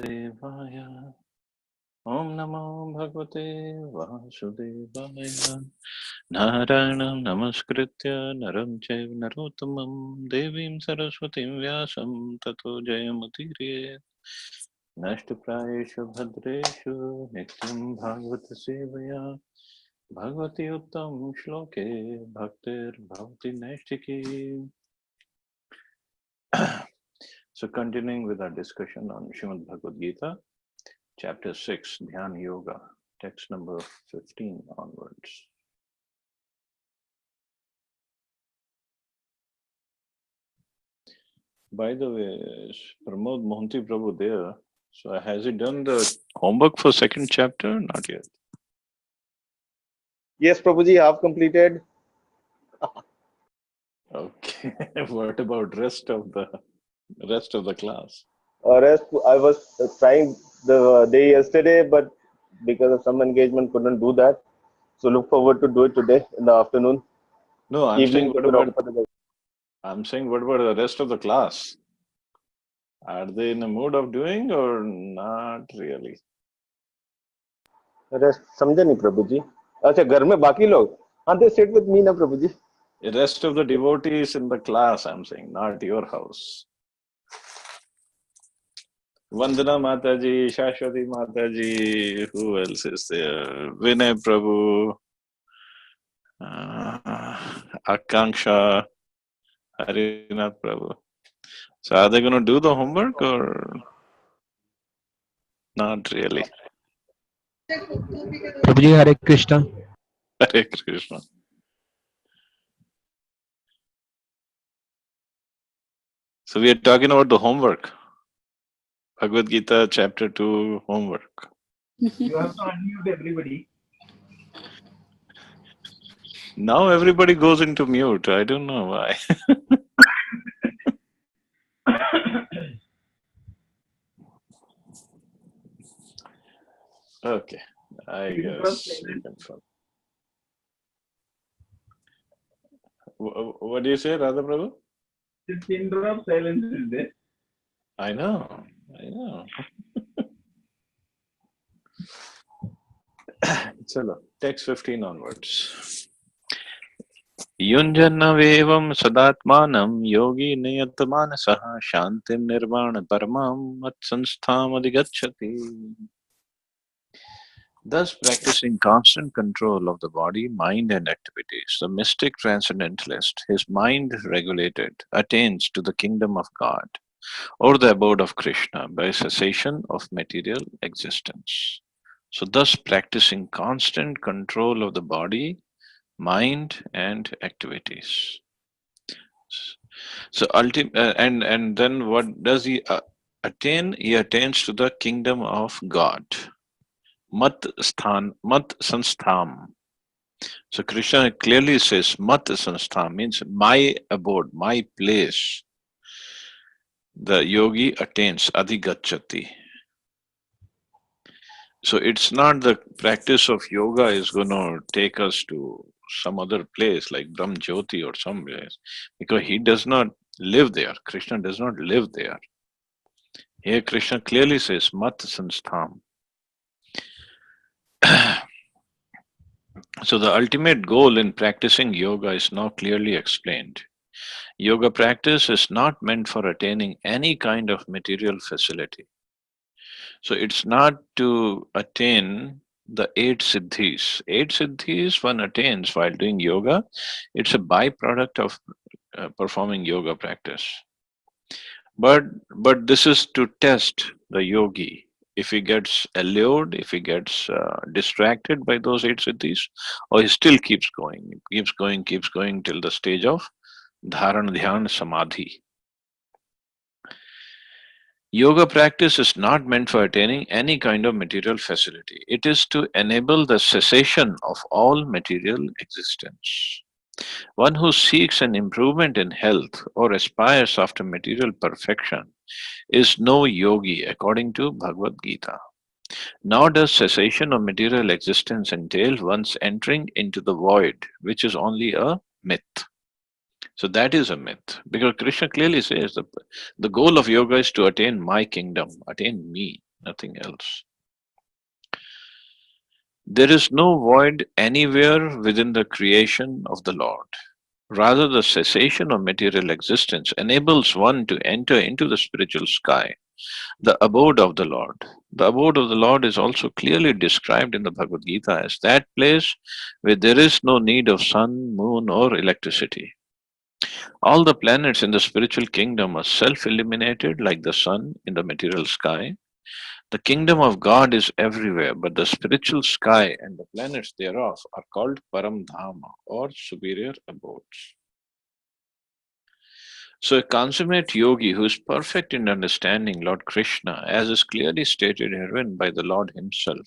Devaya. Om Namo Bhagavate Vasudevaya. Narayanam Namaskritya Naram Chaiv Narottamam Devim Saraswatim Vyasam Tato Jayamutire. Nashtaprayeshu Bhadreshu Nityam Bhagavata Sevaya. Bhagavati Uttam Shloke Bhaktir Bhavati Nashtiki. So continuing with our discussion on Srimad Bhagavad Gita, chapter 6, Dhyan Yoga, text number 15 onwards. By the way, is Pramod Mohanty Prabhu there? So has he done the homework for second chapter? Not yet. Yes, Prabhuji, I have completed. Okay. What about rest of the class? Rest, I was trying the day yesterday, but because of some engagement, couldn't do that. So look forward to do it today in the afternoon. No, Evening could be long for the guys. I'm saying what about the rest of the class? Are they in a mood of doing or not really? Rest, समझे नहीं प्रभु जी. अच्छा घर में बाकी लोग. हाँ, they sit with me ना प्रभु जी. The rest of the devotees in the class, I'm saying, not your house. Vandana Mataji, Shashwati Mataji, who else is there? Vinay Prabhu, Akanksha, Harinath Prabhu. So are they going to do the homework or not really? Prabhuji, Hare Krishna. Hare Krishna. So we are talking about the homework. Bhagavad Gita chapter 2 homework. You have to unmute everybody. Now everybody goes into mute. I don't know why. Okay, I guess we can follow. What do you say, Radha Prabhu? The pin drop silence is there. I know. Chalo, text 15 onwards. Yunjannavevam sadatmanam yogi niyatmanasaha shantim nirvana paramam mat sansthaam adhigacchati. Thus, practicing constant control of the body, mind, and activities, the mystic transcendentalist, his mind regulated, attains to the kingdom of God, or the abode of Krishna, by cessation of material existence. So, thus, practicing constant control of the body, mind, and activities. So, and then what does he attain? He attains to the kingdom of God. Mat sanstham. So Krishna clearly says mat sanstham means my abode, my place. The yogi attains adhigacchati. So it's not the practice of yoga is going to take us to some other place like Brahm Jyoti or some place, because he does not live there. Krishna does not live there. Here Krishna clearly says mat sanstham. So the ultimate goal in practicing yoga is now clearly explained. Yoga practice is not meant for attaining any kind of material facility. So it's not to attain the 8 siddhis. 8 siddhis one attains while doing yoga. It's a byproduct of performing yoga practice. But this is to test the yogi. If he gets allured, if he gets distracted by those 8 siddhis, or he still keeps going till the stage of Dharan Dhyan Samadhi. Yoga practice is not meant for attaining any kind of material facility. It is to enable the cessation of all material existence. One who seeks an improvement in health or aspires after material perfection is no yogi according to Bhagavad Gita. Nor does cessation of material existence entail one's entering into the void, which is only a myth. So that is a myth, because Krishna clearly says the goal of yoga is to attain my kingdom, attain me. nothing else. There is no void anywhere within the creation of the Lord. Rather, the cessation of material existence enables one to enter into the spiritual sky, the abode of the Lord. The abode of the Lord is also clearly described in the Bhagavad Gita as that place where there is no need of sun, moon, or electricity. All the planets in the spiritual kingdom are self illuminated like the sun in the material sky. The kingdom of God is everywhere, but the spiritual sky and the planets thereof are called Paramdhama or superior abodes. So, a consummate yogi who is perfect in understanding Lord Krishna, as is clearly stated herein by the Lord Himself,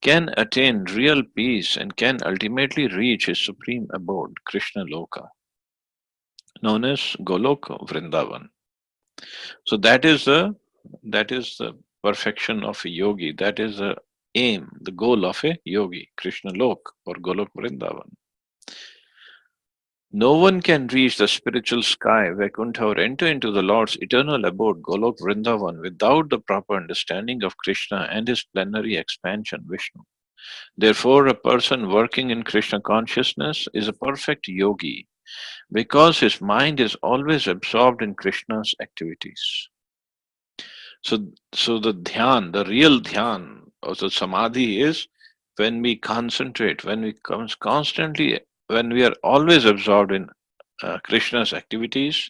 can attain real peace and can ultimately reach his supreme abode, Krishna Loka, known as Goloka Vrindavan. So that is the perfection of a yogi. That is the aim, the goal of a yogi, Krishna Lok or Golok Vrindavan. No one can reach the spiritual sky, Vaikuntha, or enter into the Lord's eternal abode, Golok Vrindavan, without the proper understanding of Krishna and his plenary expansion, Vishnu. Therefore, a person working in Krishna consciousness is a perfect yogi because his mind is always absorbed in Krishna's activities. So the dhyan, the real dhyan, or the samadhi is when we concentrate, when we constantly, when we are always absorbed in Krishna's activities,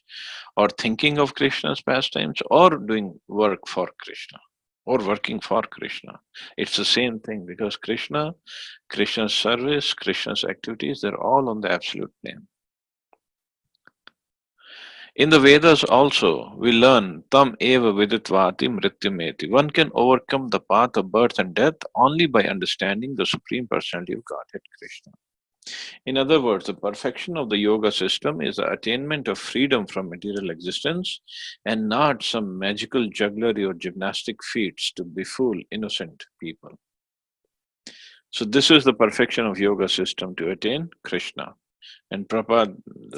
or thinking of Krishna's pastimes, or doing work for Krishna, or working for Krishna. It's the same thing because Krishna's service, Krishna's activities, they're all on the absolute plane. In the Vedas also, we learn tam eva viditvati mrityumeti. One can overcome the path of birth and death only by understanding the Supreme Personality of Godhead, Krishna. In other words, the perfection of the yoga system is the attainment of freedom from material existence and not some magical jugglery or gymnastic feats to befool innocent people. So this is the perfection of yoga system to attain Krishna. And Prabhupada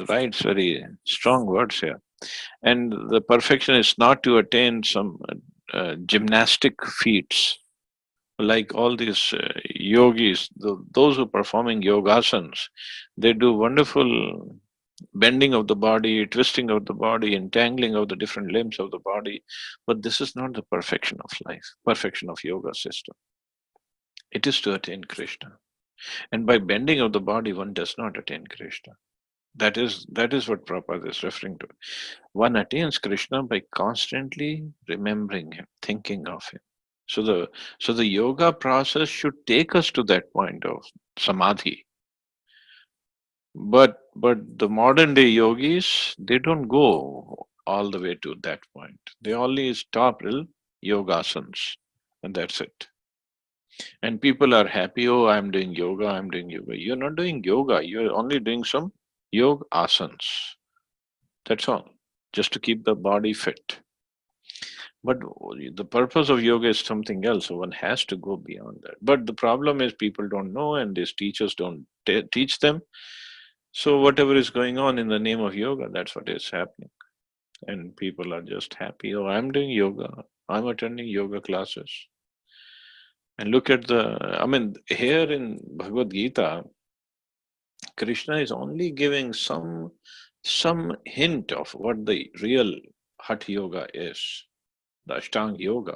writes very strong words here. And the perfection is not to attain some gymnastic feats like all these yogis, those who are performing yogasanas. They do wonderful bending of the body, twisting of the body, entangling of the different limbs of the body. But this is not the perfection of life, perfection of yoga system. It is to attain Krishna. And by bending of the body, one does not attain Krishna. That is what Prabhupada is referring to. One attains Krishna by constantly remembering him, thinking of him. So the yoga process should take us to that point of samadhi. But the modern day yogis, they don't go all the way to that point. They only stop till yogasanas, and that's it. And people are happy, oh, I'm doing yoga, I'm doing yoga. You're not doing yoga, you're only doing some yoga asanas. That's all, just to keep the body fit. But the purpose of yoga is something else, so one has to go beyond that. But the problem is people don't know, and these teachers don't teach them. So whatever is going on in the name of yoga, that's what is happening. And people are just happy, oh, I'm doing yoga, I'm attending yoga classes. And look at here in Bhagavad Gita, Krishna is only giving some hint of what the real Hatha Yoga is, the Ashtanga Yoga.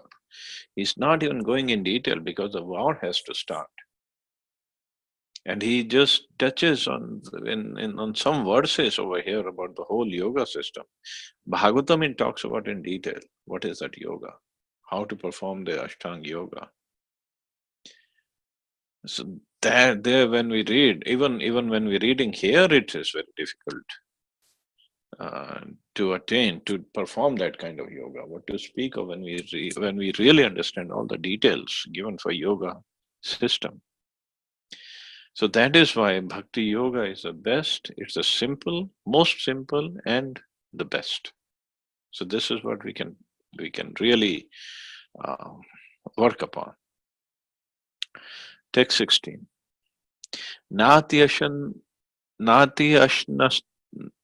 He's not even going in detail because the war has to start. And he just touches on on some verses over here about the whole yoga system. Bhagavatam it talks about in detail what is that yoga, how to perform the Ashtanga Yoga. So there when we read, even when we're reading here, it is very difficult to attain, to perform that kind of yoga. What to speak of when we really understand all the details given for yoga system. So that is why Bhakti Yoga is the best. It's the most simple, and the best. So this is what we can really work upon. Text 16. Nati ashnas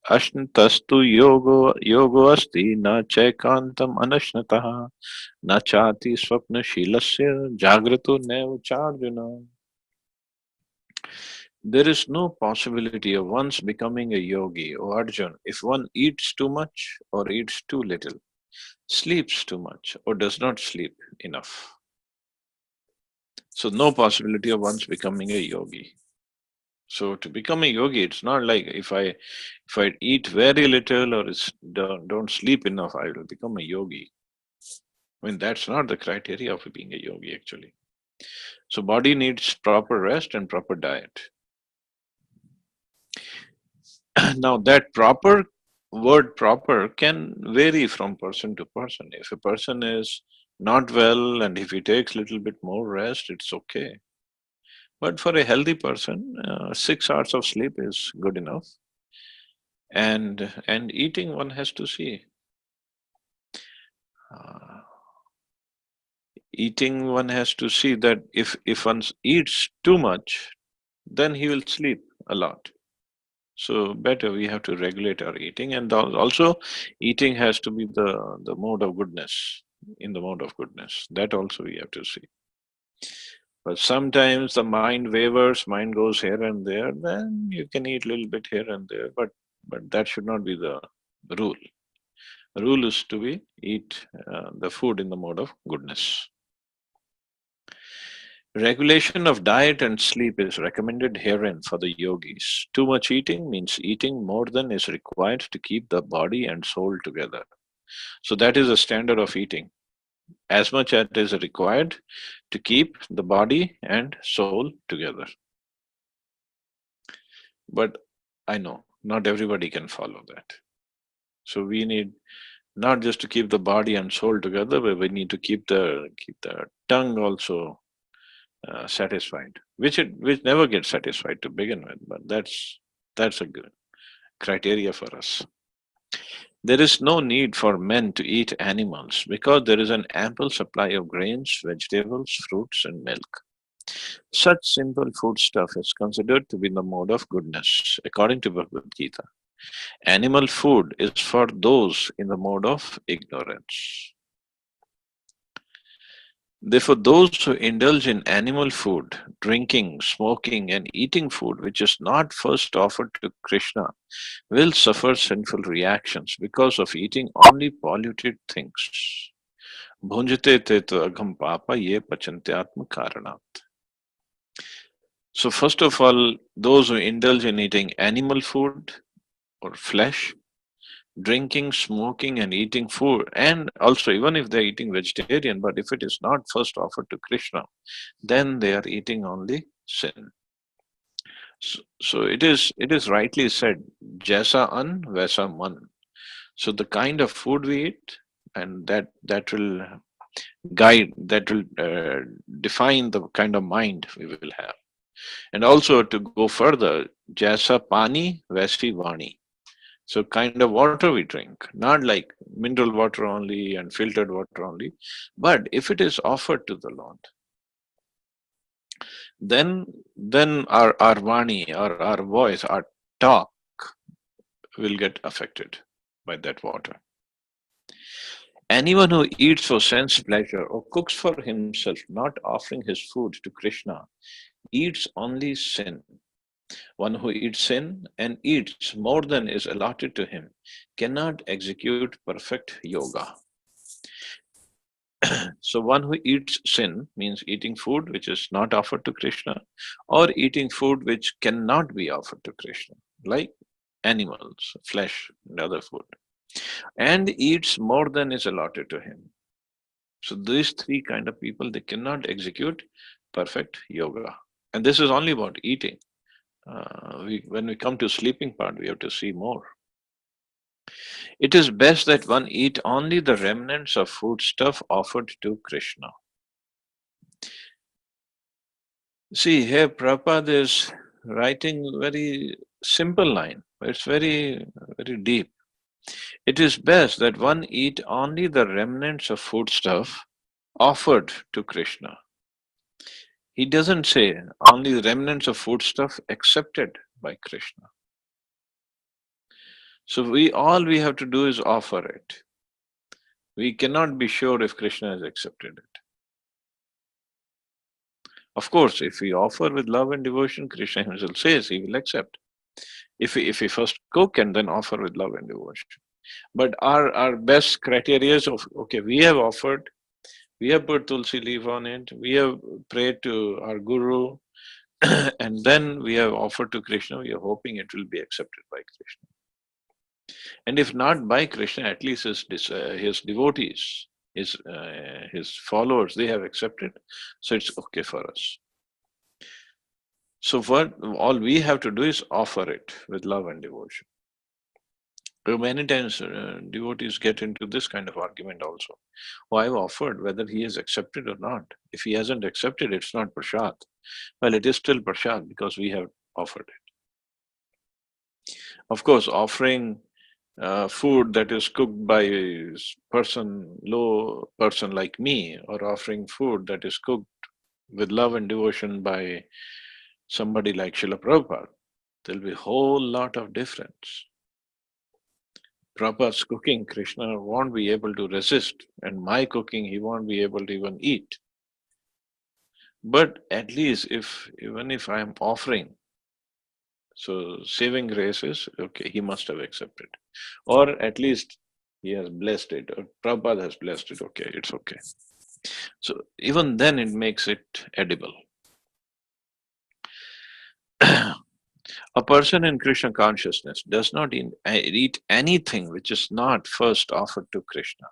Ashnastastu yogo asti na chaikantam anashnatah na chati swapna shilasya jagrato neva charjuna. There is no possibility of one's becoming a yogi, O Arjun, if one eats too much or eats too little, sleeps too much or does not sleep enough. So no possibility of one's becoming a yogi. So to become a yogi, it's not like if I eat very little or don't sleep enough, I will become a yogi. I mean, that's not the criteria of being a yogi actually. So body needs proper rest and proper diet. Now that proper word proper can vary from person to person. If a person is not well and if he takes little bit more rest, it's okay. But for a healthy person, 6 hours of sleep is good enough. And eating, one has to see. Uh, Eating, one has to see that if one eats too much, then he will sleep a lot. So better we have to regulate our eating, and also eating has to be the mode of goodness, in the mode of goodness. That also we have to see. But sometimes the mind wavers, mind goes here and there, then you can eat a little bit here and there, but that should not be the rule. The rule is to be eat the food in the mode of goodness. Regulation of diet and sleep is recommended herein for the yogis. Too much eating means eating more than is required to keep the body and soul together. So that is a standard of eating, as much as is required to keep the body and soul together. But I know not everybody can follow that. So we need not just to keep the body and soul together, but we need to keep the tongue also satisfied, which never gets satisfied to begin with. But that's a good criteria for us. There is no need for men to eat animals because there is an ample supply of grains, vegetables, fruits, and milk. Such simple foodstuff is considered to be the mode of goodness, according to Bhagavad Gita. Animal food is for those in the mode of ignorance. Therefore, those who indulge in animal food, drinking, smoking, and eating food which is not first offered to Krishna will suffer sinful reactions because of eating only polluted things. Bhunjate te tu agham papa ye pachantyatma karanat. So, first of all, those who indulge in eating animal food or flesh, drinking, smoking, and eating food, and also even if they're eating vegetarian, but if it is not first offered to Krishna, then they are eating only sin. So it is rightly said, Jaisa an, Vaisa man. So the kind of food we eat, and that will guide, that will define the kind of mind we will have. And also to go further, Jaisa pani, Vaisi vani. So kind of water we drink, not like mineral water only and filtered water only, but if it is offered to the Lord, then our vani, our voice, our talk will get affected by that water. Anyone who eats for sense pleasure or cooks for himself, not offering his food to Krishna, eats only sin. One who eats sin and eats more than is allotted to him cannot execute perfect yoga. So, one who eats sin means eating food which is not offered to Krishna or eating food which cannot be offered to Krishna, like animals, flesh, and other food, and eats more than is allotted to him. So, these three kind of people, they cannot execute perfect yoga. And this is only about eating. When we come to sleeping part, we have to see more. It is best that one eat only the remnants of foodstuff offered to Krishna. See, here Prabhupada is writing very simple line, but it's very, very deep. It is best that one eat only the remnants of foodstuff offered to Krishna. He doesn't say only the remnants of foodstuff accepted by Krishna. So all we have to do is offer it. We cannot be sure if Krishna has accepted it. Of course, if we offer with love and devotion, Krishna himself says he will accept. If we first cook and then offer with love and devotion. But our best criteria is of, okay, we have offered, we have put tulsi leaf on it, we have prayed to our guru, and then we have offered to Krishna, we are hoping it will be accepted by Krishna. And if not by Krishna, at least his devotees, his followers, they have accepted, so it's okay for us. So what all we have to do is offer it with love and devotion. Many times devotees get into this kind of argument also. Oh, I've offered, whether he has accepted or not. If he hasn't accepted, it's not prasad. Well, it is still prasad because we have offered it. Of course, offering food that is cooked by a low person like me, or offering food that is cooked with love and devotion by somebody like Srila Prabhupada, there'll be a whole lot of difference. Prabhupada's cooking, Krishna won't be able to resist, and my cooking, he won't be able to even eat. But at least even if I'm offering, so saving grace is, okay, he must have accepted. Or at least he has blessed it, or Prabhupada has blessed it, okay, it's okay. So even then it makes it edible. A person in Krishna consciousness does not eat anything which is not first offered to Krishna.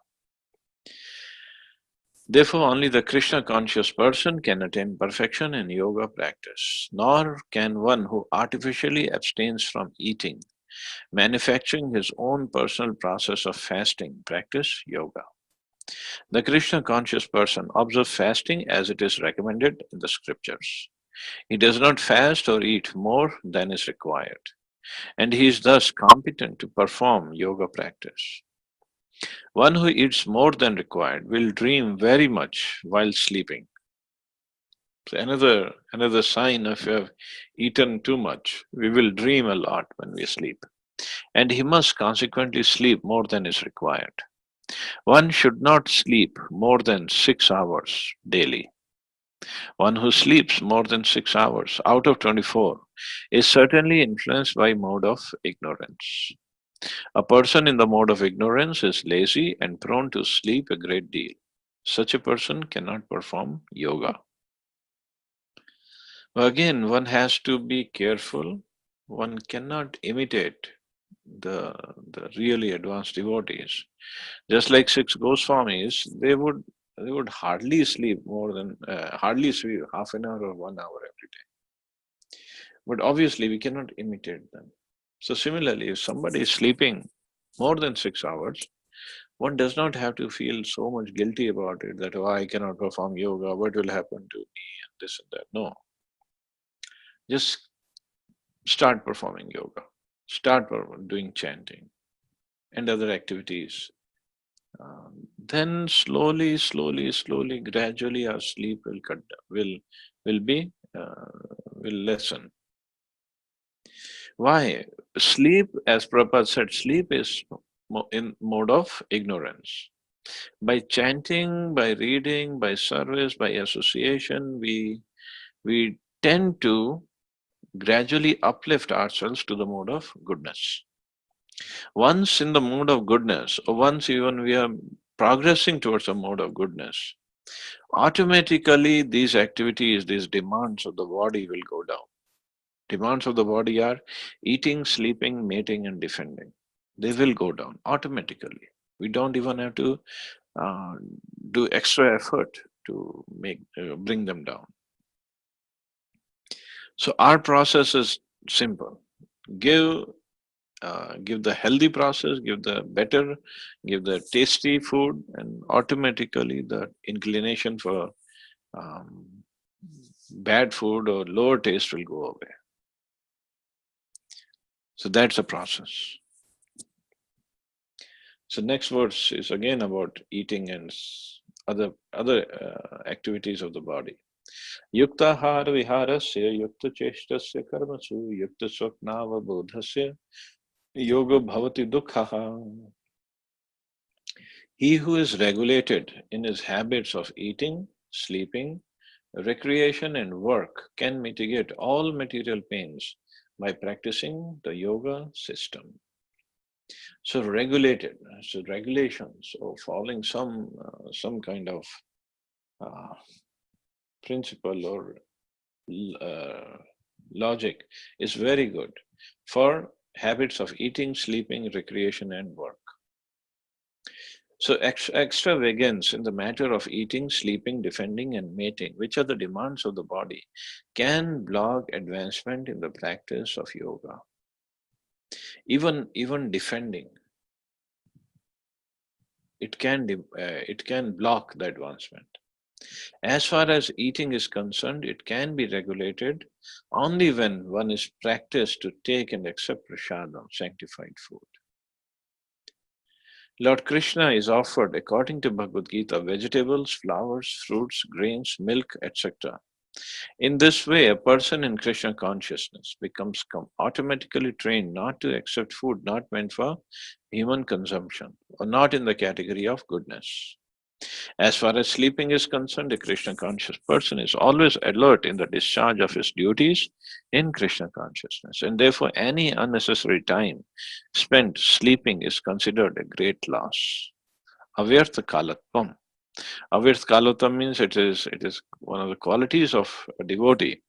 Therefore, only the Krishna conscious person can attain perfection in yoga practice, nor can one who artificially abstains from eating, manufacturing his own personal process of fasting, practice yoga. The Krishna conscious person observes fasting as it is recommended in the scriptures. He does not fast or eat more than is required, and he is thus competent to perform yoga practice. One who eats more than required will dream very much while sleeping. So another sign of you have eaten too much, we will dream a lot when we sleep. And he must consequently sleep more than is required. One should not sleep more than 6 hours daily. One who sleeps more than 6 hours out of 24 is certainly influenced by mode of ignorance. A person in the mode of ignorance is lazy and prone to sleep a great deal. Such a person cannot perform yoga. Again, one has to be careful. One cannot imitate the really advanced devotees. Just like 6 Goswamis, they would hardly sleep hardly sleep half an hour or 1 hour every day. But obviously, we cannot imitate them. So similarly, if somebody is sleeping more than 6 hours, one does not have to feel so much guilty about it that, oh, I cannot perform yoga, what will happen to me, and this and that. No. Just start performing yoga, start doing chanting and other activities. Then slowly, gradually, our sleep will cut will be will lessen. Why? Sleep, as Prabhupada said, sleep is in mode of ignorance. By chanting, by reading, by service, by association, we tend to gradually uplift ourselves to the mode of goodness. Once in the mode of goodness, or once even we are progressing towards a mode of goodness, automatically these activities, these demands of the body will go down. Demands of the body are eating, sleeping, mating, and defending. They will go down automatically. We don't even have to uh, do extra effort to bring them down. So our process is simple. Give the healthy process, give the tasty food, and automatically the inclination for um, bad food or lower taste will go away. So that's the process. So next verse is again about eating and other activities of the body. Yuktahara viharasya yukta cheshtasya karmasu yukta swapnavabodhasya Yoga bhavati dukkha. He who is regulated in his habits of eating, sleeping, recreation, and work can mitigate all material pains by practicing the yoga system. So regulated, so regulations, or following some kind of uh, principle or uh, logic is very good for habits of eating, sleeping, recreation, and work. So extravagance in the matter of eating, sleeping, defending, and mating, which are the demands of the body, can block advancement in the practice of yoga. Even defending, it can block the advancement. As far as eating is concerned, it can be regulated only when one is practiced to take and accept prasadam, sanctified food. Lord Krishna is offered, according to Bhagavad Gita, vegetables, flowers, fruits, grains, milk, etc. In this way, a person in Krishna consciousness becomes automatically trained not to accept food not meant for human consumption or not in the category of goodness. As far as sleeping is concerned, a Krishna conscious person is always alert in the discharge of his duties in Krishna consciousness, and therefore any unnecessary time spent sleeping is considered a great loss. Avyartha kalatvam. Avyartha kalatvam means it is one of the qualities of a devotee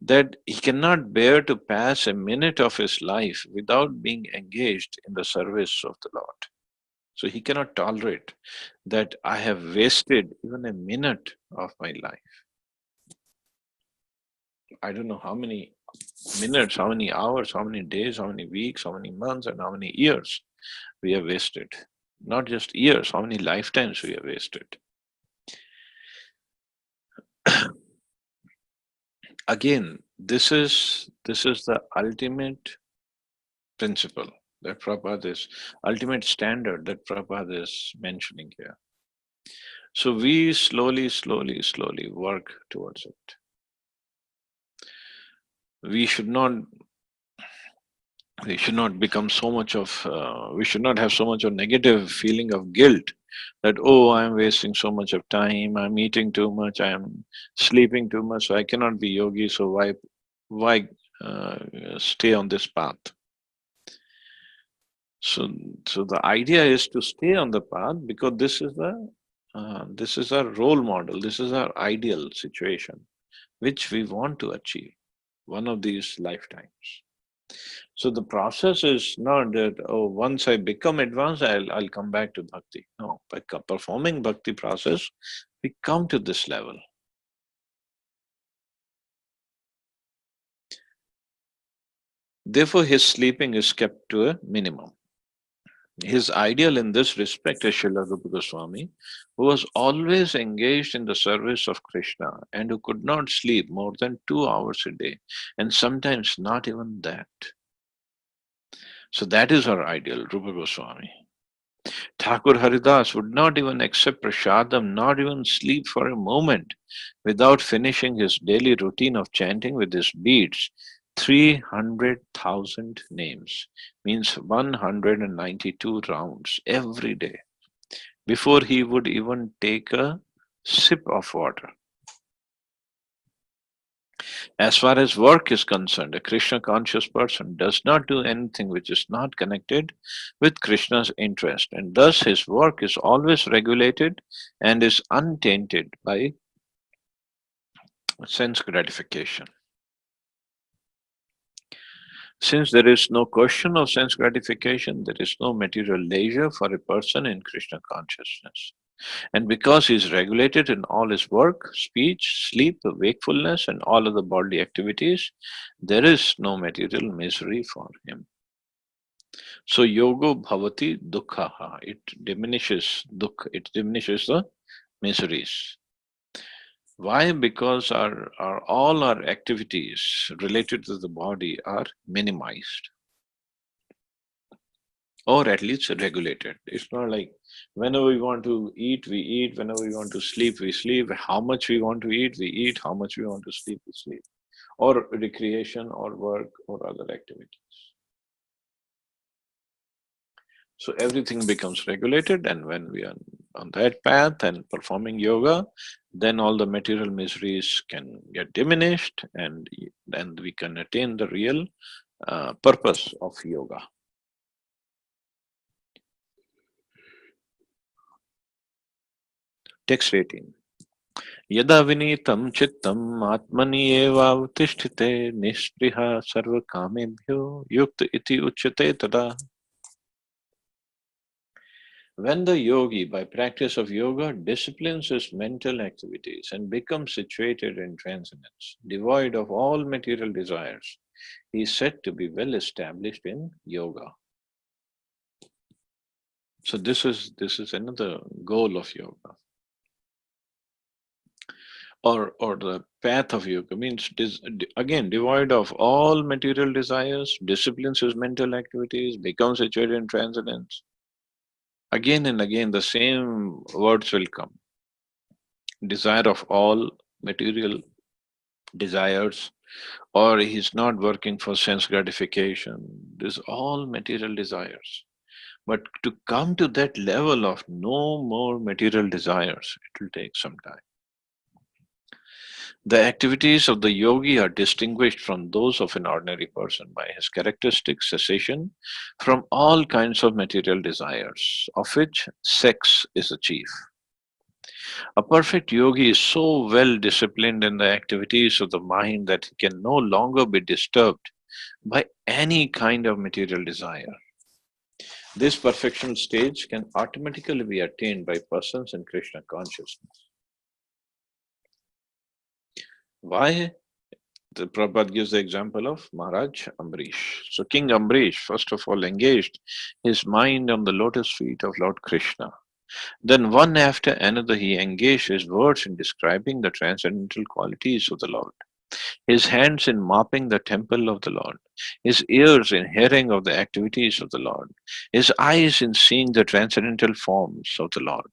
that he cannot bear to pass a minute of his life without being engaged in the service of the Lord. So he cannot tolerate that I have wasted even a minute of my life. I don't know how many minutes, how many hours, how many days, how many weeks, how many months, and how many years we have wasted. Not just years, how many lifetimes we have wasted. Again, this is the ultimate principle that Prabhupada is, ultimate standard that Prabhupada is mentioning here. So we slowly work towards it. We should not become so much of we should not have so much of negative feeling of guilt that, oh, I'm wasting so much of time, I'm eating too much, I'm sleeping too much, so I cannot be yogi, so why stay on this path. So the idea is to stay on the path because this is our role model, this is our ideal situation which we want to achieve one of these lifetimes. So the process is not that, oh, once I become advanced, I'll come back to bhakti. No, by performing bhakti process, we come to this level. Therefore, his sleeping is kept to a minimum. His ideal in this respect is Srila Rupa Goswami, who was always engaged in the service of Krishna and who could not sleep more than 2 hours a day, and sometimes not even that. So that is our ideal, Rupa Goswami. Thakur Haridas would not even accept prasadam, not even sleep for a moment, without finishing his daily routine of chanting with his beads 300,000 names, means 192 rounds every day, before he would even take a sip of water. As far as work is concerned, a Krishna conscious person does not do anything which is not connected with Krishna's interest, and thus his work is always regulated and is untainted by sense gratification. Since there is no question of sense gratification, there is no material leisure for a person in Krishna consciousness. And because he is regulated in all his work, speech, sleep, wakefulness, and all other bodily activities, there is no material misery for him. So yoga bhavati dukkha, it diminishes dukkha, it diminishes the miseries. Why? Because all our activities related to the body are minimized, or at least regulated. It's not like whenever we want to eat, we eat. Whenever we want to sleep, we sleep. How much we want to eat, we eat. How much we want to sleep, we sleep. Or recreation, or work, or other activities. So everything becomes regulated, and when we are on that path and performing yoga, then all the material miseries can get diminished, and then we can attain the real purpose of yoga. Text 18. Yada vinitam chittam atmani evavtishthite nispriha sarva kamebhyo yukta iti uchyate tada. When the yogi, by practice of yoga, disciplines his mental activities and becomes situated in transcendence, devoid of all material desires, he is said to be well established in yoga. So this is another goal of yoga, or the path of yoga means again devoid of all material desires, disciplines his mental activities, becomes situated in transcendence. Again and again, the same words will come. Desire of all material desires, or he's not working for sense gratification. These all material desires. But to come to that level of no more material desires, it will take some time. The activities of the yogi are distinguished from those of an ordinary person by his characteristic cessation from all kinds of material desires, of which sex is the chief. A perfect yogi is so well disciplined in the activities of the mind that he can no longer be disturbed by any kind of material desire. This perfectional stage can automatically be attained by persons in Krishna consciousness. Why? The Prabhupada gives the example of Maharaj Ambrish. So King Ambrish, first of all, engaged his mind on the lotus feet of Lord Krishna. Then one after another he engaged his words in describing the transcendental qualities of the Lord, his hands in mopping the temple of the Lord, his ears in hearing of the activities of the Lord, his eyes in seeing the transcendental forms of the Lord,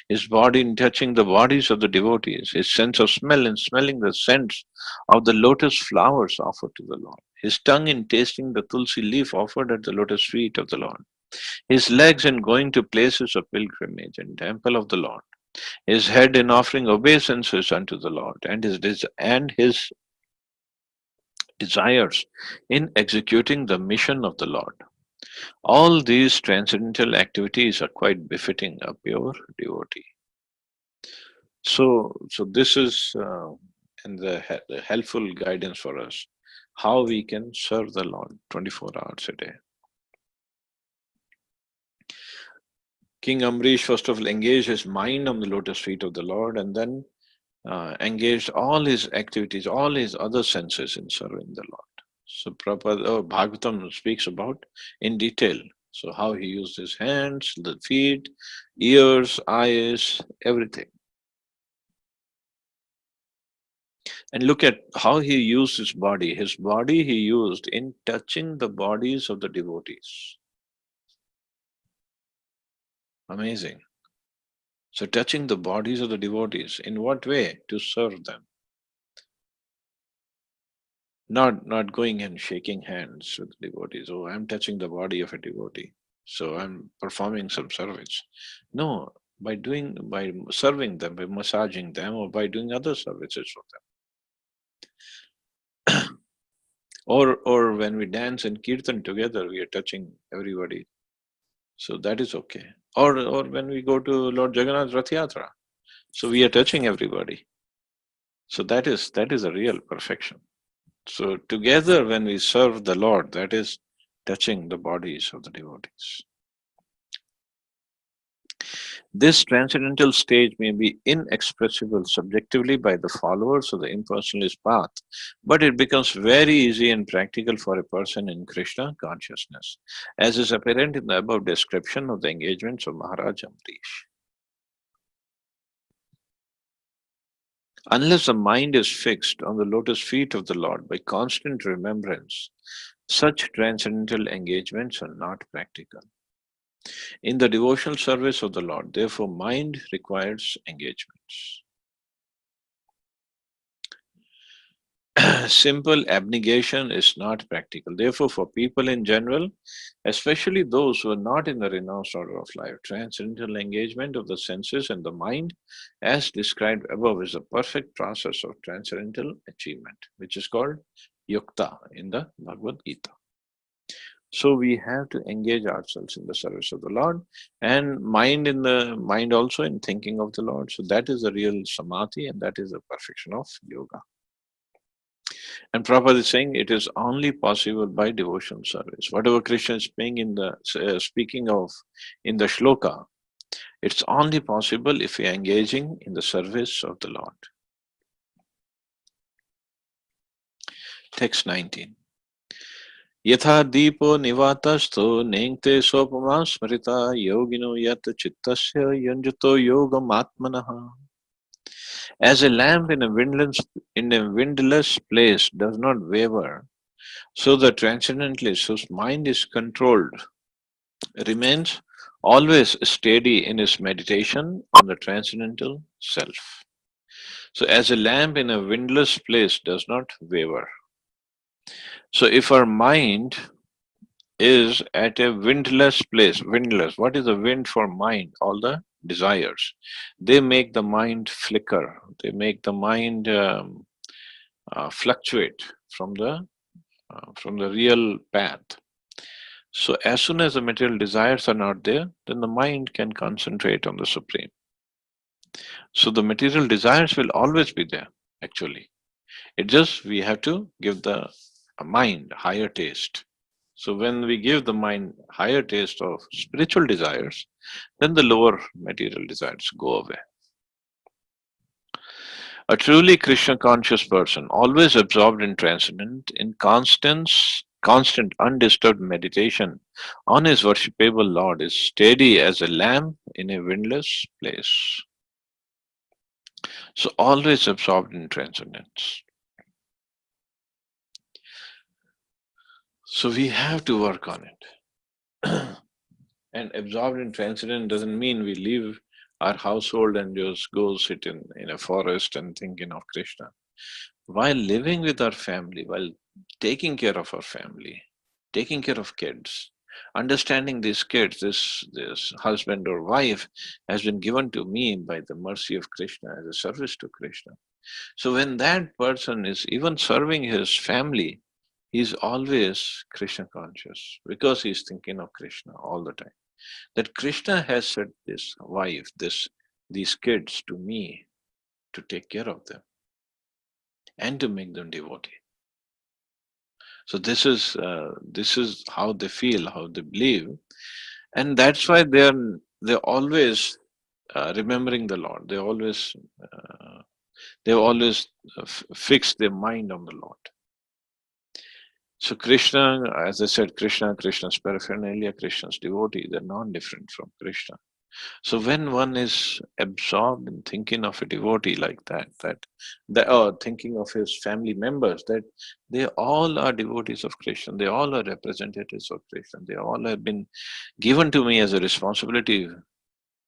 his body in touching the bodies of the devotees, his sense of smell in smelling the scents of the lotus flowers offered to the Lord, his tongue in tasting the tulsi leaf offered at the lotus feet of the Lord, his legs in going to places of pilgrimage and temple of the Lord, his head in offering obeisances unto the Lord, and his desires in executing the mission of the Lord. All these transcendental activities are quite befitting a pure devotee. So this is the helpful guidance for us, how we can serve the Lord 24 hours a day. King Ambrish first of all engaged his mind on the lotus feet of the Lord, and then engaged all his activities, all his other senses in serving the Lord. So Prabhupada, Bhagavatam speaks about in detail. So how he used his hands, the feet, ears, eyes, everything. And look at how he used his body. His body he used in touching the bodies of the devotees. Amazing. So touching the bodies of the devotees, in what way? To serve them. Not going and shaking hands with devotees. Oh, I'm touching the body of a devotee, so I'm performing some service. No, by serving them, by massaging them, or by doing other services for them. Or when we dance and kirtan together, we are touching everybody. So that is okay. Or when we go to Lord Jagannath's Rath Yatra, so we are touching everybody. So that is a real perfection. So together when we serve the Lord, that is touching the bodies of the devotees. This transcendental stage may be inexpressible subjectively by the followers of the impersonalist path, but it becomes very easy and practical for a person in Krishna consciousness, as is apparent in the above description of the engagements of Maharaj Ambrish. Unless the mind is fixed on the lotus feet of the Lord by constant remembrance, such transcendental engagements are not practical. In the devotional service of the Lord, therefore, mind requires engagements. simple abnegation is not practical. Therefore, for people in general, especially those who are not in the renounced order of life, transcendental engagement of the senses and the mind, as described above, is a perfect process of transcendental achievement, which is called yukta in the Bhagavad Gita. So we have to engage ourselves in the service of the Lord, and mind also in thinking of the Lord. So that is the real samadhi, and that is the perfection of yoga. And Prabhupada is saying it is only possible by devotional service. Whatever Krishna is speaking of in the shloka, it's only possible if we are engaging in the service of the Lord. Text 19. Yatha deepo nivatasto nengte sopama smrita yogino yat chittasya yanjato yogam atmanaha. As a lamp in a windless place does not waver, so the transcendentalist whose mind is controlled remains always steady in his meditation on the transcendental self. So as a lamp in a windless place does not waver. So if our mind is at a windless place, windless, what is the wind for mind? All the desires. They make the mind flicker. They make the mind fluctuate from the real path. So as soon as the material desires are not there, then the mind can concentrate on the Supreme. So the material desires will always be there, actually. It just, we have to give the mind higher taste. So when we give the mind higher taste of spiritual desires, then the lower material desires go away. A truly Krishna conscious person, always absorbed in transcendent, in constant undisturbed meditation on his worshipable Lord, is steady as a lamp in a windless place. So always absorbed in transcendence. So we have to work on it. And absorbed in transcendence doesn't mean we leave our household and just go sit in a forest and thinking of Krishna. While living with our family, while taking care of our family, taking care of kids, understanding these kids, this husband or wife has been given to me by the mercy of Krishna as a service to Krishna. So when that person is even serving his family, he's always Krishna conscious because he's thinking of Krishna all the time. That Krishna has said this wife, these kids to me to take care of them and to make them devotee. So this is how they feel, how they believe, and that's why they're always remembering the Lord. They always fix their mind on the Lord. So Krishna, as I said, Krishna's paraphernalia, Krishna's devotee, they're non-different from Krishna. So when one is absorbed in thinking of a devotee like or thinking of his family members, that they all are devotees of Krishna, they all are representatives of Krishna, they all have been given to me as a responsibility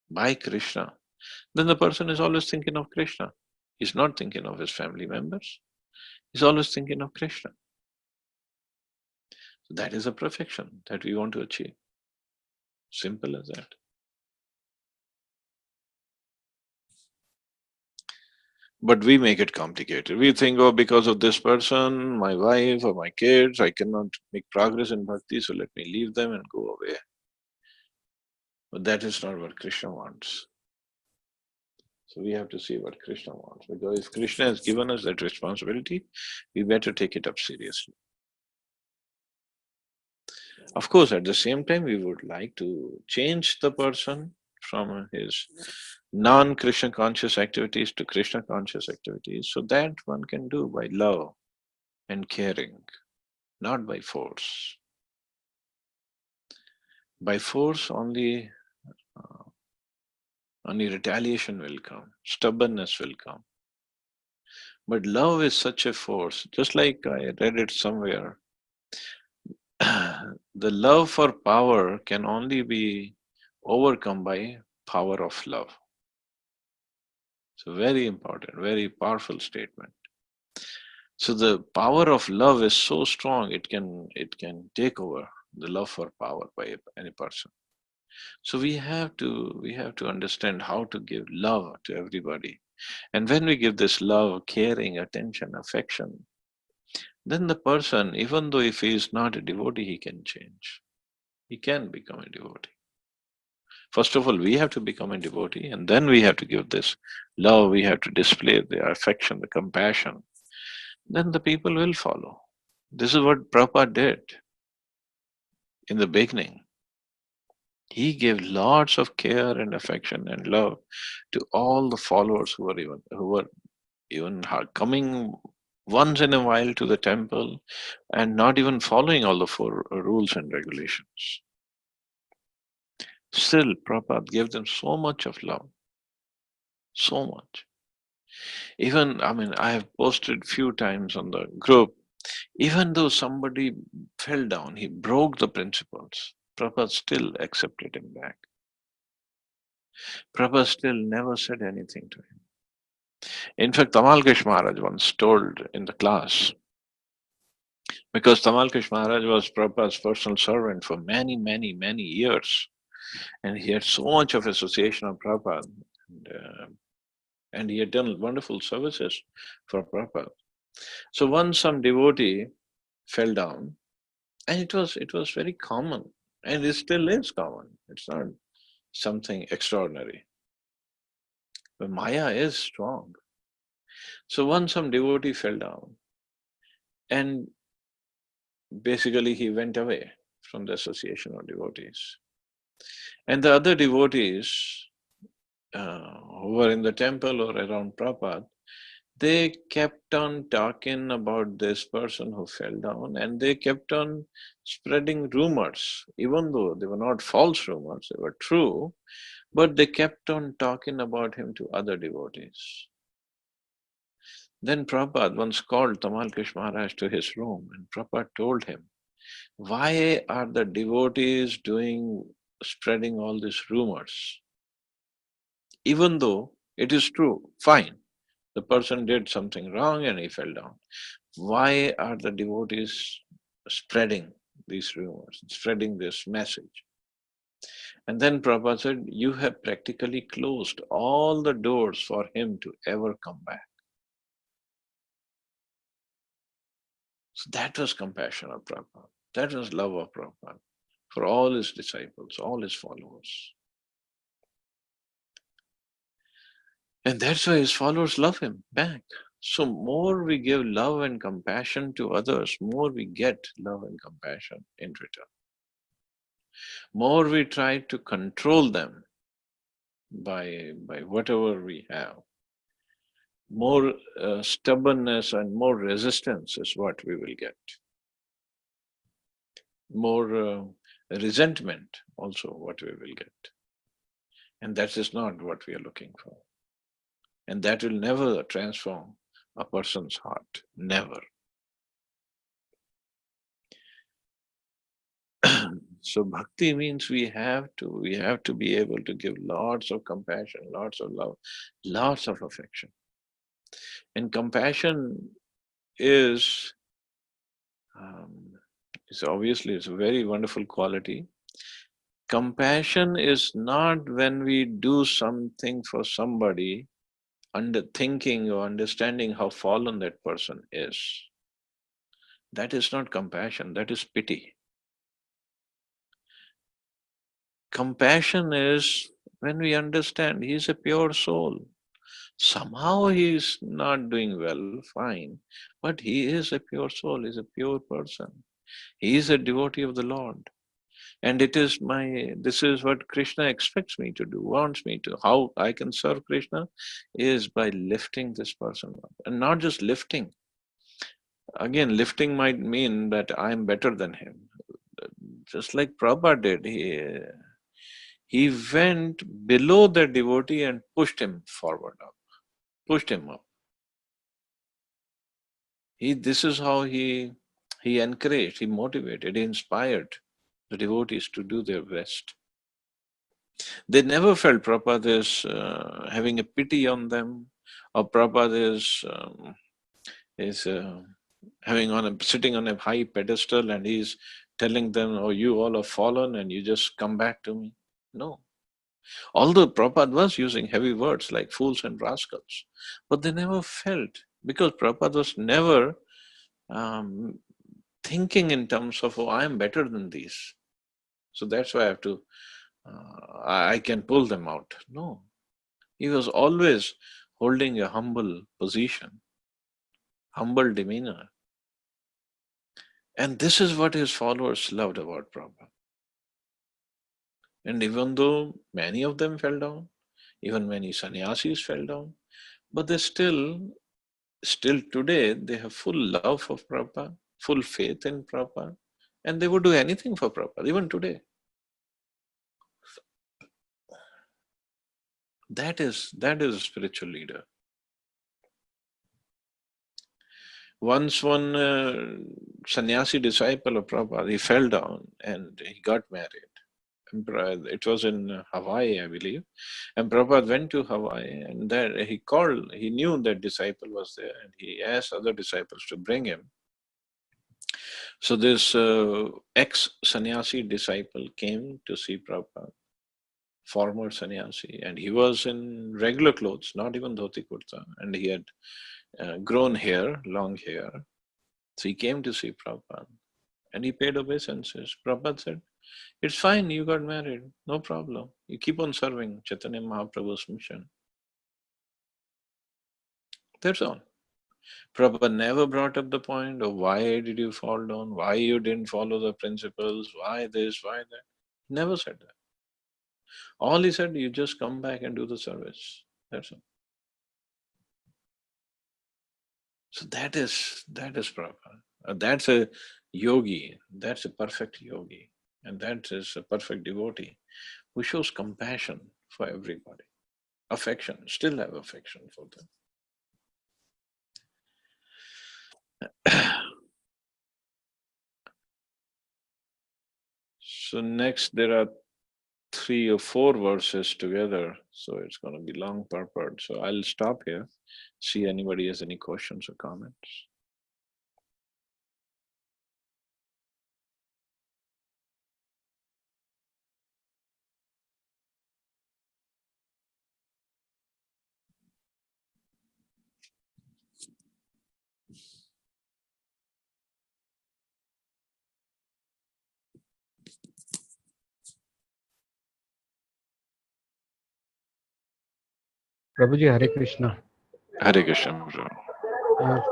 by Krishna, then the person is always thinking of Krishna. He's not thinking of his family members. He's always thinking of Krishna. So that is a perfection that we want to achieve. Simple as that. But we make it complicated. We think, oh, because of this person, my wife or my kids, I cannot make progress in bhakti, so let me leave them and go away. But that is not what Krishna wants. So we have to see what Krishna wants. Because if Krishna has given us that responsibility, we better take it up seriously. Of course, at the same time, we would like to change the person from his non-Krishna conscious activities to Krishna conscious activities. So that one can do by love and caring, not by force. By force, only retaliation will come, stubbornness will come. But love is such a force. Just like I read it somewhere, the love for power can only be overcome by power of love. It's a very important, very powerful statement. So the power of love is so strong, it can take over the love for power by any person. So we have to understand how to give love to everybody. And when we give this love, caring, attention, affection, then the person, even though if he is not a devotee, he can change. He can become a devotee. First of all, we have to become a devotee, and then we have to give this love, we have to display the affection, the compassion. Then the people will follow. This is what Prabhupada did in the beginning. He gave lots of care and affection and love to all the followers who were even coming once in a while to the temple and not even following all the four rules and regulations. Still, Prabhupada gave them so much of love, so much. Even, I mean, I have posted few times on the group, even though somebody fell down, he broke the principles, Prabhupada still accepted him back. Prabhupada still never said anything to him. In fact, Tamal Krish Maharaj once told in the class, because Tamal Krish Maharaj was Prabhupada's personal servant for many, many, many years, and he had so much of association of Prabhupada, and he had done wonderful services for Prabhupada. So once some devotee fell down, and it was very common, and it still is common. It's not something extraordinary. But Maya is strong. So once some devotee fell down, and basically he went away from the association of devotees. And the other devotees who were in the temple or around Prabhupada, they kept on talking about this person who fell down, and they kept on spreading rumors, even though they were not false rumors, they were true, but they kept on talking about him to other devotees. Then Prabhupada once called Tamal Krish Maharaj to his room, and Prabhupada told him, why are the devotees spreading all these rumors? Even though it is true, fine, the person did something wrong and he fell down. Why are the devotees spreading these rumors, spreading this message? And then Prabhupada said, you have practically closed all the doors for him to ever come back. So that was compassion of Prabhupada. That was love of Prabhupada for all his disciples, all his followers. And that's why his followers love him back. So more we give love and compassion to others, more we get love and compassion in return. More we try to control them by whatever we have, more stubbornness and more resistance is what we will get. More resentment also what we will get. And that is not what we are looking for. And that will never transform a person's heart, never. So bhakti means we have to be able to give lots of compassion, lots of love, lots of affection. And compassion is obviously it's a very wonderful quality. Compassion is not when we do something for somebody under thinking or understanding how fallen that person is. That is not compassion, that is pity. Compassion is when we understand he is a pure soul. Somehow he is not doing well, fine, but he is a pure soul, he is a pure person. He is a devotee of the Lord. And this is what Krishna expects me to do, wants me to. How I can serve Krishna is by lifting this person up. And not just lifting. Again, lifting might mean that I'm better than him. Just like Prabhupada did, he went below the devotee and pushed him forward up, pushed him up. This is how he encouraged, he motivated, he inspired the devotees to do their best. They never felt Prabhupada is having a pity on them, or Prabhupada is He's sitting on a high pedestal, and he's telling them, "Oh, you all have fallen, and you just come back to me." No. Although Prabhupada was using heavy words like fools and rascals, but they never felt, because Prabhupada was never um, thinking in terms of, "Oh, I am better than these, so that's why I have to, I can pull them out." No, he was always holding a humble position, humble demeanor. And this is what his followers loved about Prabhupada. And even though many of them fell down, even many sannyasis fell down, but they still today, they have full love for Prabhupada, full faith in Prabhupada, and they would do anything for Prabhupada, even today. That is a spiritual leader. Once one sannyasi disciple of Prabhupada, he fell down and he got married. It was in Hawaii, I believe. And Prabhupada went to Hawaii, and there he knew that disciple was there, and he asked other disciples to bring him. So this ex-sannyasi disciple came to see Prabhupada, former sannyasi, and he was in regular clothes, not even dhoti kurta, and he had grown hair, long hair. So he came to see Prabhupada, and he paid obeisances. Prabhupada said, "It's fine, you got married, no problem. You keep on serving Chaitanya Mahaprabhu's mission." That's all. Prabhupada never brought up the point of why did you fall down, why you didn't follow the principles, why this, why that. Never said that. All he said, you just come back and do the service. That's all. So that is Prabhupada. That's a yogi. That's a perfect yogi. And that is a perfect devotee who shows compassion for everybody. Affection, still have affection for them. So next there are 3 or 4 verses together, so it's going to be long purport. So I'll stop here, see anybody has any questions or comments. Prabhuji, Hare Krishna. Hare Krishna. Bro.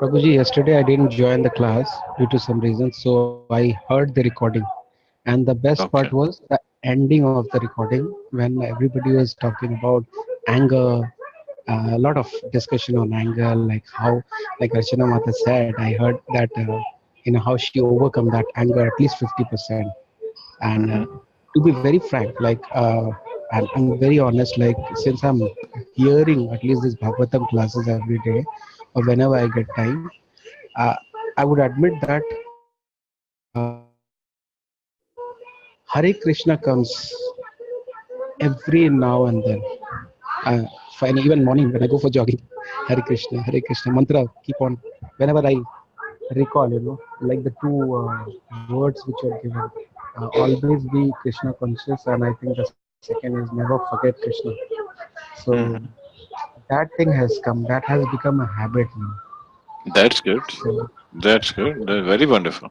Prabhuji, yesterday I didn't join the class due to some reasons, so I heard the recording. And the best part Okay. was the ending of the recording when everybody was talking about anger, a lot of discussion on anger, like how, like Archana Mata said, I heard that, how she overcome that anger at least 50%. And to be very frank, I'm very honest, like since I'm hearing at least these Bhagavatam classes every day or whenever I get time, uh, I would admit that Hare Krishna comes every now and then. Fine, even morning when I go for jogging, Hare Krishna mantra keep on. Whenever I recall, like the two words which are given, always be Krishna conscious, and I think the second is never forget Krishna. So that thing has come, that has become a habit now. That's good. So That's good. That's very wonderful.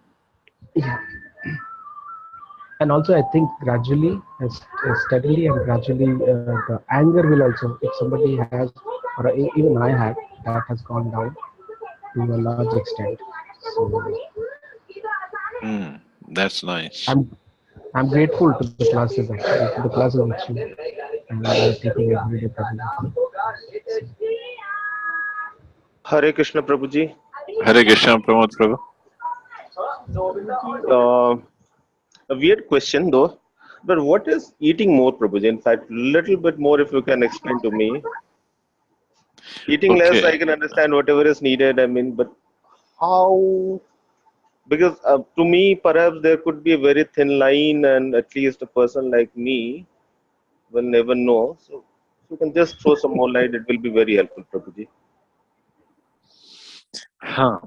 yeah, and also I think gradually, steadily and gradually, the anger will also, if somebody has, or even I had, that has gone down to a large extent. So That's nice. I'm grateful to the classes, actually, to the classes which you and I are taking every day. Probably. Hare Krishna Prabhuji. Hare Krishna, Pramod Prabhu. A weird question though, but what is eating more, Prabhuji? In fact, little bit more if you can explain to me. Eating less, I Okay. can understand whatever is needed. I mean, but how? Because to me, perhaps there could be a very thin line, and at least a person like me will never know. So, if you can just throw some more light, it will be very helpful, Prabhuji. Huh.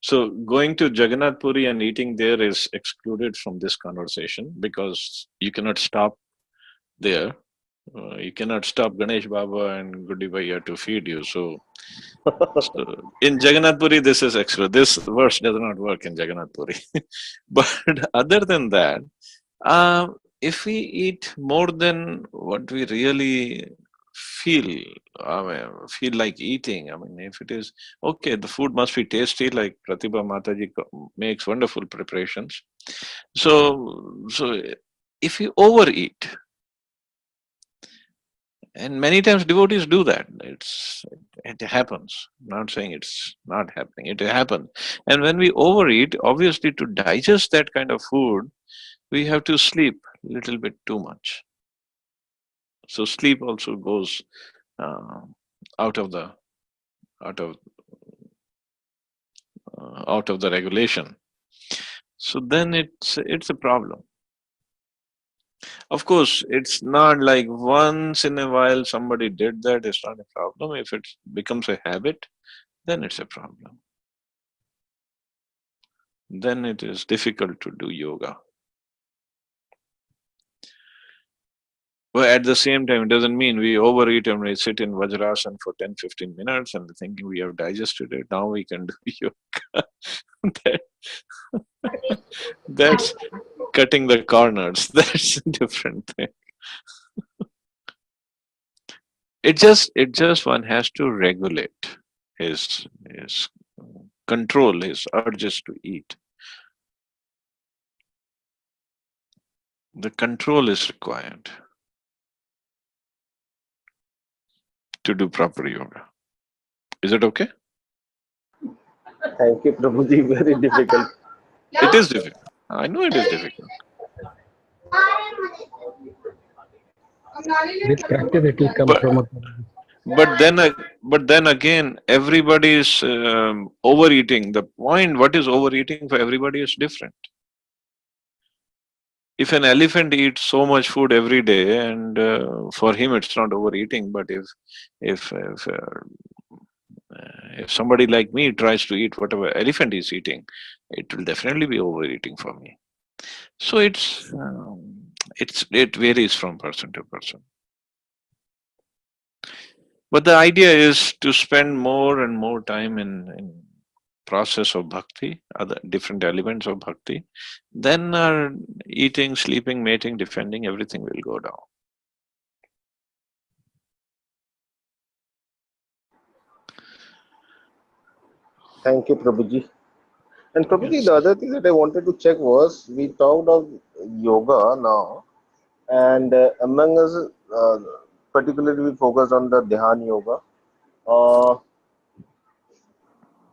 So going to Jagannath Puri and eating there is excluded from this conversation because you cannot stop there. You cannot stop Ganesh Baba and Gudi Bhaiya to feed you. So in Jagannath Puri, this is extra. This verse does not work in Jagannath Puri. But other than that, if we eat more than what we really feel, I mean, feel like eating, I mean, if it is okay, the food must be tasty, like Pratibha Mataji makes wonderful preparations. So if you overeat, and many times devotees do that, it happens. I'm not saying it's not happening, it happens. And when we overeat, obviously to digest that kind of food, we have to sleep a little bit too much. So sleep also goes uh, out of the out of out of the regulation. So then it's a problem. Of course, it's not like once in a while somebody did that. It's not a problem. If it becomes a habit, then it's a problem. Then it is difficult to do yoga. But at the same time, it doesn't mean we overeat and we sit in Vajrasana for 10-15 minutes and thinking we have digested it. Now we can do yoga. That's cutting the corners. That's a different thing. It just one has to regulate his control his urges to eat. The control is required to do proper yoga. Is it okay? Thank you, Prabhuji. Very difficult. It is difficult. I know it is difficult. With practice, it will come But from a. but then again, everybody is overeating. The point, what is overeating for everybody is different. If an elephant eats so much food every day, and for him it's not overeating, but if somebody like me tries to eat whatever elephant is eating, it will definitely be overeating for me. So it varies from person to person. But the idea is to spend more and more time in process of bhakti, other different elements of bhakti. Then our eating, sleeping, mating, defending, everything will go down. Thank you, Prabhuji. And Prabhuji, Yes. the other thing that I wanted to check was we talked of yoga now, and among us, particularly we focused on the Dhyan yoga. Uh,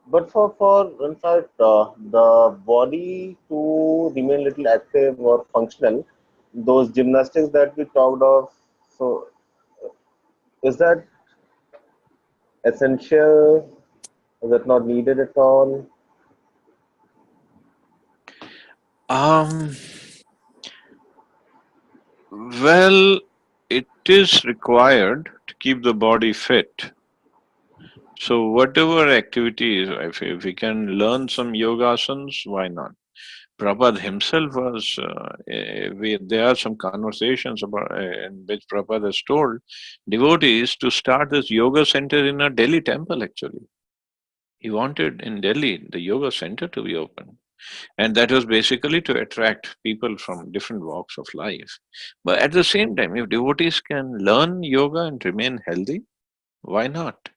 but for in fact, the body to remain little active or functional, those gymnastics that we talked of, so is that essential? Is that not needed at all? Um, well, it is required to keep the body fit. So whatever activities, if we can learn some yoga asanas, why not? Prabhupada himself was, there are some conversations about in which Prabhupada has told devotees to start this yoga center in a Delhi temple actually. He wanted in Delhi the yoga center to be open. And that was basically to attract people from different walks of life. But at the same time, if devotees can learn yoga and remain healthy, why not?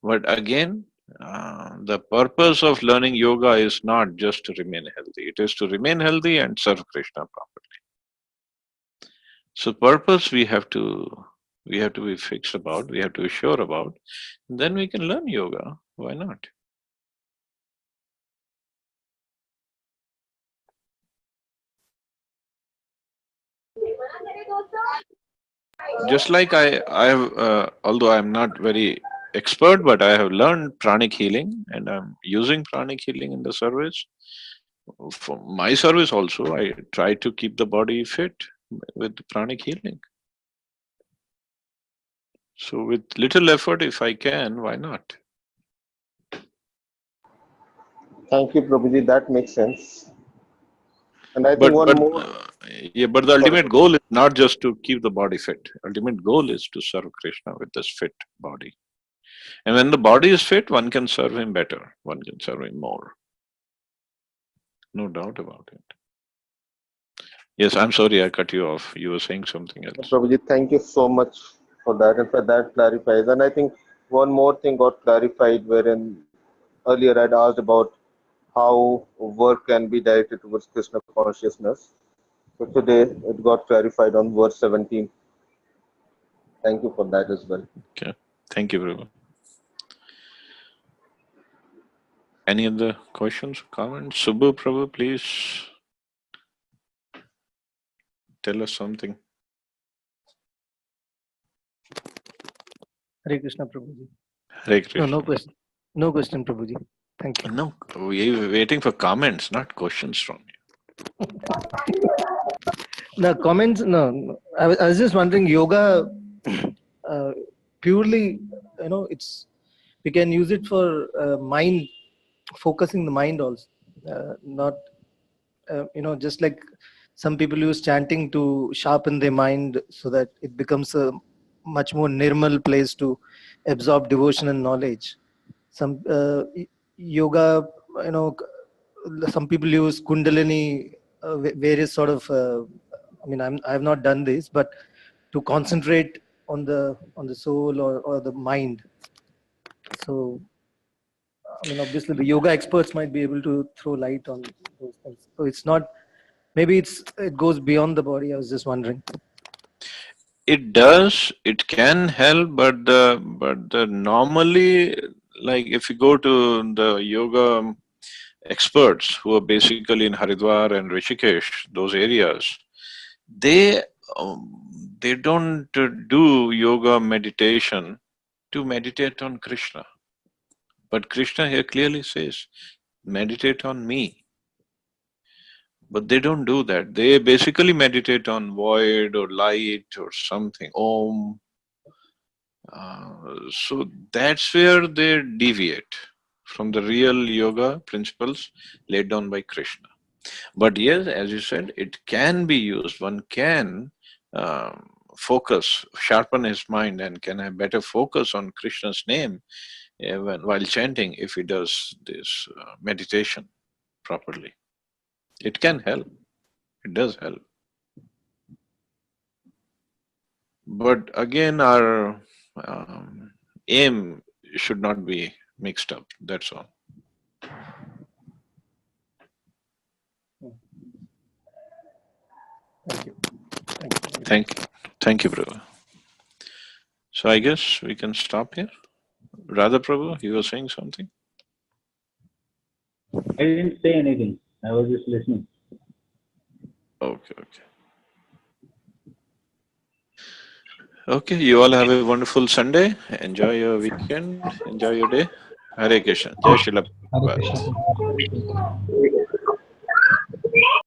But again, the purpose of learning yoga is not just to remain healthy. It is to remain healthy and serve Krishna properly. So purpose we have to be fixed about. We have to be sure about. Then we can learn yoga. Why not? Just like I have, although I'm not very expert, but I have learned pranic healing, and I'm using pranic healing in the service. For my service also, I try to keep the body fit with pranic healing. So with little effort, if I can, why not? Thank you, Prabhuji. That makes sense. And I think one more. But the ultimate goal is not just to keep the body fit. Ultimate goal is to serve Krishna with this fit body. And when the body is fit, one can serve him better. One can serve him more. No doubt about it. Yes, I'm sorry I cut you off. You were saying something else. Prabhuji, thank you so much for that. And for that clarifies. And I think one more thing got clarified wherein earlier I'd asked about how work can be directed towards Krishna consciousness. So today it got clarified on verse 17. Thank you for that as well. Okay. Thank you, Prabhu. Any other questions or comments? Subbu, Prabhu, please tell us something. Hare Krishna, Prabhuji. Hare Krishna. No question. No question, Prabhuji. Thank you. No, we're waiting for comments, not questions from you. The comments, no. I was just wondering, yoga, purely, we can use it for mind, focusing the mind also. Not, just like some people use chanting to sharpen their mind so that it becomes a much more nirmal place to absorb devotion and knowledge. Some yoga, some people use Kundalini, various sort of. I have not done this, but to concentrate on the soul or the mind. So, obviously, the yoga experts might be able to throw light on those things. So it's not. Maybe it goes beyond the body. I was just wondering. It does. It can help, but the normally, like if you go to the yoga experts who are basically in Haridwar and Rishikesh, those areas, they don't do yoga meditation to meditate on Krishna. But Krishna here clearly says, meditate on me. But they don't do that. They basically meditate on void or light or something, Om. So that's where they deviate from the real yoga principles laid down by Krishna. But yes, as you said, it can be used. One can focus, sharpen his mind, and can have better focus on Krishna's name while chanting if he does this meditation properly. It can help. It does help. But again, our aim should not be mixed up. That's all. Thank you. Thank you, Prabhu. So I guess we can stop here. Radha Prabhu, you were saying something? I didn't say anything. I was just listening. Okay. Okay, you all have a wonderful Sunday. Enjoy your weekend. Enjoy your day. Hare Krishna. Jai Srila Prabhupada. Hare Krishna.